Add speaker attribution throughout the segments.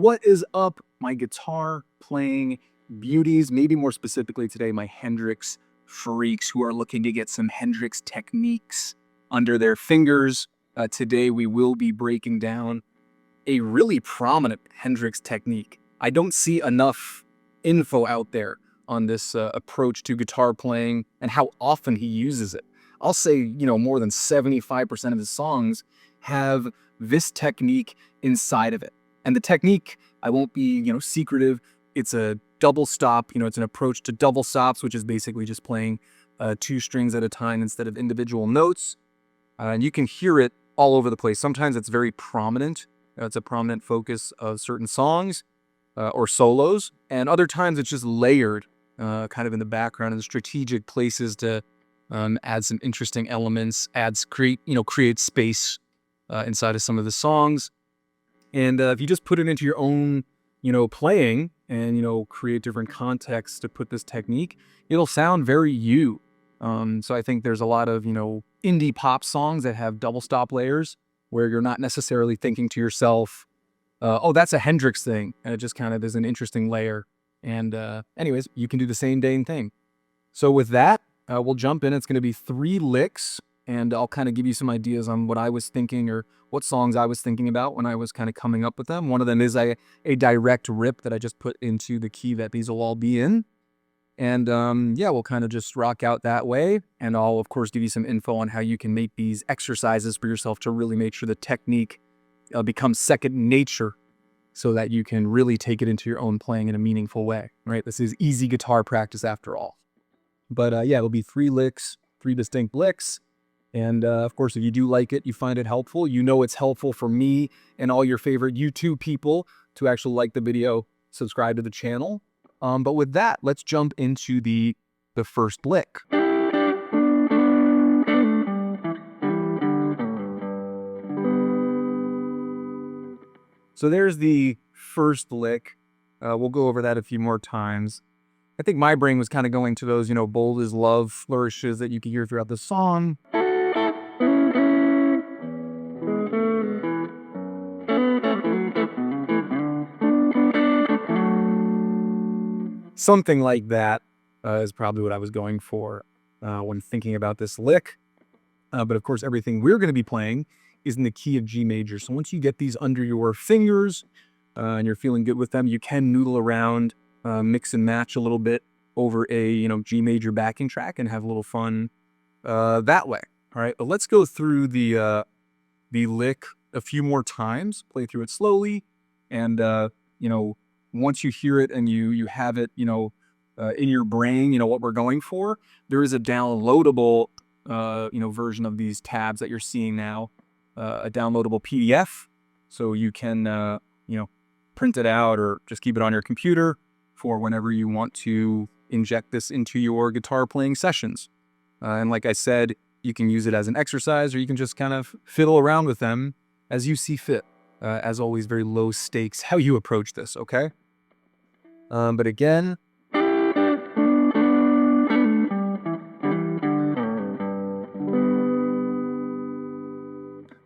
Speaker 1: What is up, my guitar playing beauties? Maybe more specifically today, my Hendrix freaks who are looking to get some Hendrix techniques under their fingers. Today, we will be breaking down a really prominent Hendrix technique. I don't see enough info out there on this approach to guitar playing and how often he uses it. I'll say, more than 75% of his songs have this technique inside of it. And the technique, I won't be, secretive. It's a double stop. It's an approach to double stops, which is basically just playing two strings at a time instead of individual notes. And you can hear it all over the place. Sometimes it's very prominent. It's a prominent focus of certain songs or solos. And other times it's just layered kind of in the background in strategic places to add some interesting elements, create space inside of some of the songs. And if you just put it into your own, playing and, create different contexts to put this technique, it'll sound very you. So I think there's a lot of, indie pop songs that have double stop layers where you're not necessarily thinking to yourself, oh, that's a Hendrix thing. And it just kind of is an interesting layer. And anyways, you can do the same dang thing. So with that, we'll jump in. It's going to be 3 licks. And I'll kind of give you some ideas on what I was thinking or what songs I was thinking about when I was kind of coming up with them. One of them is a direct rip that I just put into the key that these will all be in. And we'll kind of just rock out that way. And I'll, of course, give you some info on how you can make these exercises for yourself to really make sure the technique becomes second nature so that you can really take it into your own playing in a meaningful way, right? This is easy guitar practice after all. But it'll be 3 licks, 3 distinct licks. And of course, if you do like it, you find it helpful, it's helpful for me and all your favorite YouTube people to actually like the video, subscribe to the channel. But with that, let's jump into the first lick. So there's the first lick. We'll go over that a few more times. I think my brain was kind of going to those, bold as love flourishes that you can hear throughout the song. Something like that is probably what I was going for when thinking about this lick. But of course, everything we're going to be playing is in the key of G major. So once you get these under your fingers and you're feeling good with them, you can noodle around, mix and match a little bit over a G major backing track and have a little fun that way. All right, but let's go through the lick a few more times, play through it slowly, and once you hear it and you have it, in your brain, what we're going for, there is a downloadable, version of these tabs that you're seeing now, a downloadable PDF. So you can, print it out or just keep it on your computer for whenever you want to inject this into your guitar playing sessions. And like I said, you can use it as an exercise or you can just kind of fiddle around with them as you see fit. As always, very low stakes how you approach this, okay? But again,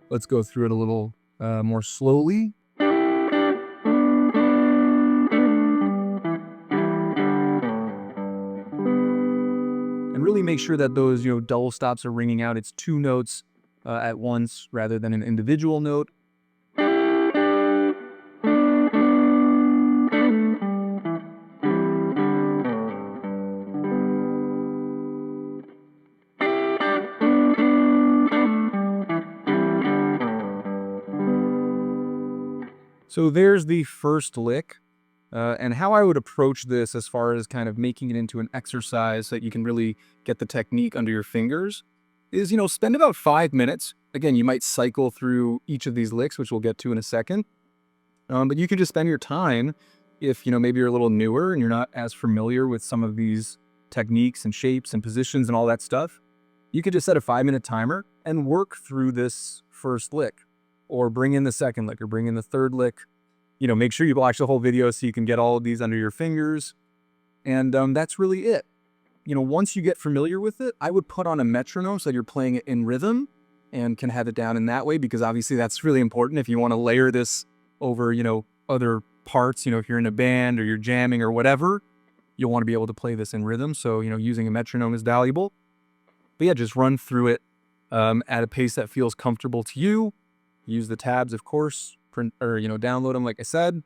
Speaker 1: let's go through it a little more slowly. And really make sure that those, double stops are ringing out. It's 2 notes at once rather than an individual note. So there's the first lick, and how I would approach this as far as kind of making it into an exercise so that you can really get the technique under your fingers is, spend about 5 minutes. Again, you might cycle through each of these licks, which we'll get to in a second. But you can just spend your time if, maybe you're a little newer and you're not as familiar with some of these techniques and shapes and positions and all that stuff. You could just set a 5-minute timer and work through this first lick. Or bring in the second lick, or bring in the third lick. Make sure you watch the whole video so you can get all of these under your fingers. And that's really it. Once you get familiar with it, I would put on a metronome so that you're playing it in rhythm and can have it down in that way, because obviously that's really important if you want to layer this over, other parts, if you're in a band or you're jamming or whatever, you'll want to be able to play this in rhythm. So, using a metronome is valuable. But yeah, just run through it at a pace that feels comfortable to you. Use the tabs, of course, print or, download them, like I said.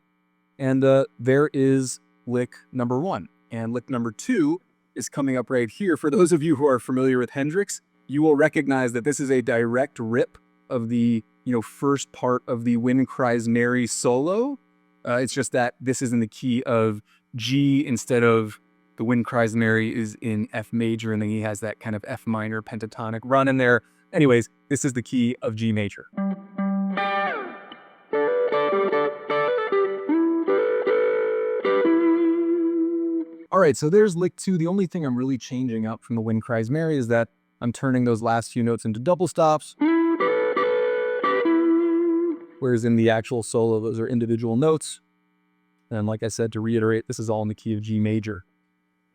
Speaker 1: And there is lick number 1. And lick number 2 is coming up right here. For those of you who are familiar with Hendrix, you will recognize that this is a direct rip of the, first part of the Wind Cries Mary solo. It's just that this is in the key of G instead of the Wind Cries Mary is in F major, and then he has that kind of F minor pentatonic run in there. Anyways, this is the key of G major. All right, so there's lick 2. The only thing I'm really changing up from the Wind Cries Mary is that I'm turning those last few notes into double stops. Whereas in the actual solo, those are individual notes. And like I said, to reiterate, this is all in the key of G major.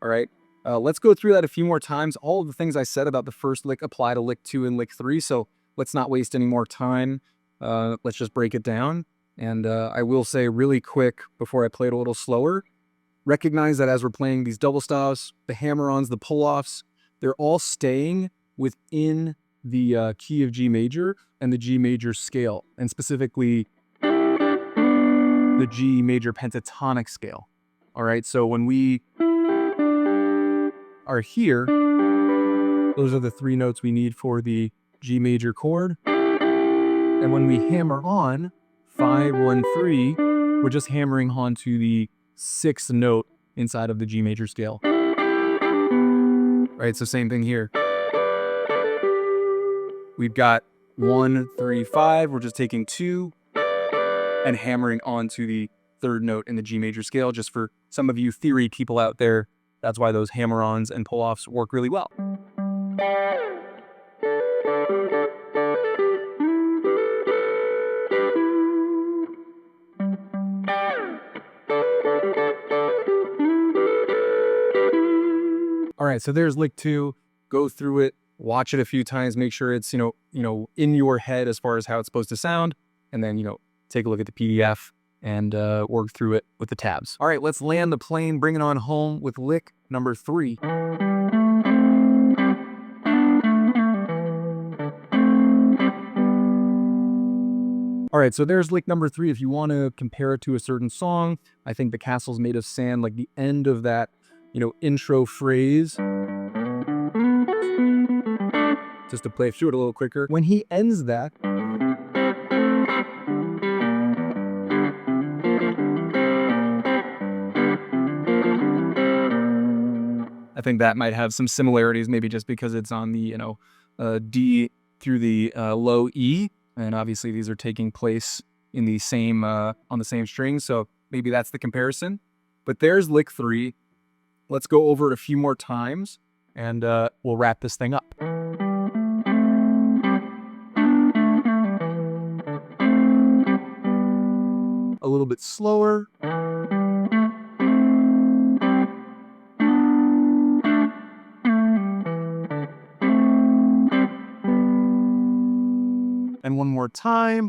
Speaker 1: All right, let's go through that a few more times. All of the things I said about the first lick apply to lick 2 and lick 3, so let's not waste any more time. Let's just break it down. And I will say really quick before I play it a little slower, recognize that as we're playing these double stops, the hammer-ons, the pull-offs, they're all staying within the key of G major and the G major scale, and specifically the G major pentatonic scale. All right, so when we are here, those are the 3 notes we need for the G major chord. And when we hammer on 5, 1, 3, we're just hammering onto the 6th note inside of the G major scale. Right, so same thing here. We've got 1, 3, 5. We're just taking 2 and hammering onto the 3rd note in the G major scale. Just for some of you theory people out there, that's why those hammer-ons and pull-offs work really well. All right, so there's lick 2. Go through it, watch it a few times, make sure it's, in your head as far as how it's supposed to sound, and then, take a look at the PDF and work through it with the tabs. All right, let's land the plane, bring it on home with lick number 3. All right, so there's lick number 3. If you want to compare it to a certain song, I think The Castle's Made of Sand, like the end of that, intro phrase. Just to play through it a little quicker. When he ends that, I think that might have some similarities, maybe just because it's on the, D through the low E, and obviously these are taking place in the same, on the same string, so maybe that's the comparison. But there's lick 3. Let's go over it a few more times, and we'll wrap this thing up. A little bit slower. And one more time.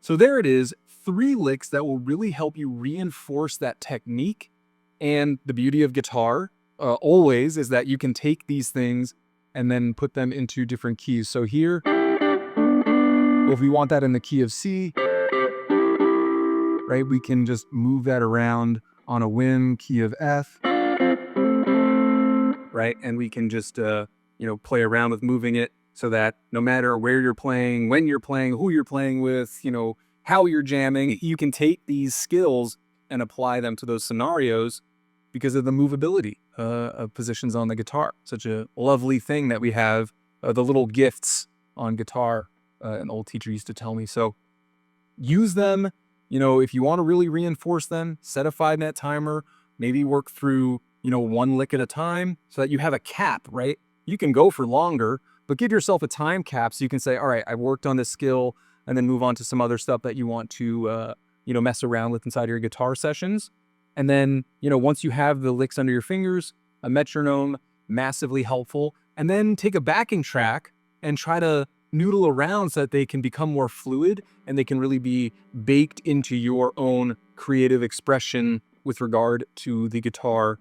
Speaker 1: So there it is, 3 licks that will really help you reinforce that technique. And the beauty of guitar always is that you can take these things and then put them into different keys. So here, well, if we want that in the key of C, right, we can just move that around on a whim, key of F, right? And we can just, play around with moving it so that no matter where you're playing, when you're playing, who you're playing with, how you're jamming, you can take these skills and apply them to those scenarios because of the movability of positions on the guitar. Such a lovely thing that we have, the little gifts on guitar, an old teacher used to tell me. So use them. If you want to really reinforce them, set a 5-minute timer, maybe work through, 1 lick at a time so that you have a cap, right? You can go for longer, but give yourself a time cap so you can say, all right, I've worked on this skill, and then move on to some other stuff that you want to, mess around with inside your guitar sessions. And then, once you have the licks under your fingers, a metronome, massively helpful. And then take a backing track and try to noodle around so that they can become more fluid and they can really be baked into your own creative expression with regard to the guitar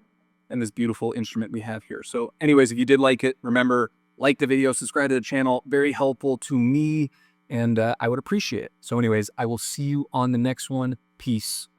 Speaker 1: and this beautiful instrument we have here. So anyways, if you did like it, remember, like the video, subscribe to the channel, very helpful to me, and I would appreciate it. So anyways, I will see you on the next one. Peace.